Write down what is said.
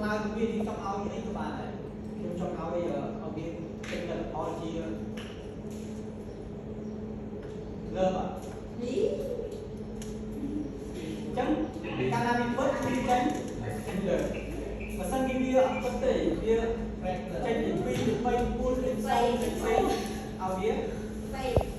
ឡើងវាទីចង់ឲ្យអីក៏បានដែរខ្ញុំចង់ឲ្យវាទឹកលទ្ធផលជាលើបនេះអញ្ចឹងកាលណាវាពិតវាចេញលើបើសិនវាអត់ពិតទេវាចេញពី2 3 4 5 6 7ឲ្យវា